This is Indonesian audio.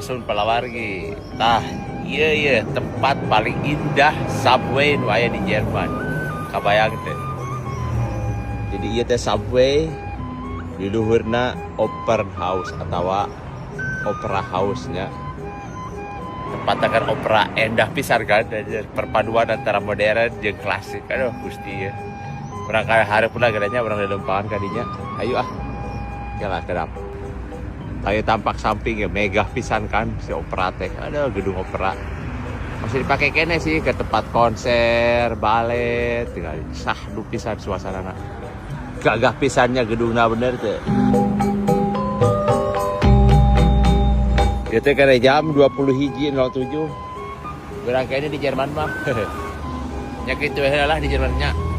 stasiun Palawargi. Nah, iya tempat paling indah subway nu aya di Jerman. Kabayang teh. Jadi ieu teh subway di luhurna Open House atau Opera House-nya. Tempatnya kan opera endah pisan kan, perpaduan antara modern jeung klasik. Aduh, gusti ya. Urang kaya hareup pula gadanya urang lelempaan kadinya. Ayo ah. Yalah kedap. Ayo tampak samping ya megah pisan kan si opera teh. Aduh, gedung opera. Masih dipakai kene sih ke tempat konser, balet, tinggal sahdu pisan suasanana. Gagah pisannya gedungna bener teh. Itu kira jam 21.07. Berangkainya di Jerman mah. Nya kitu lah di Jermannya.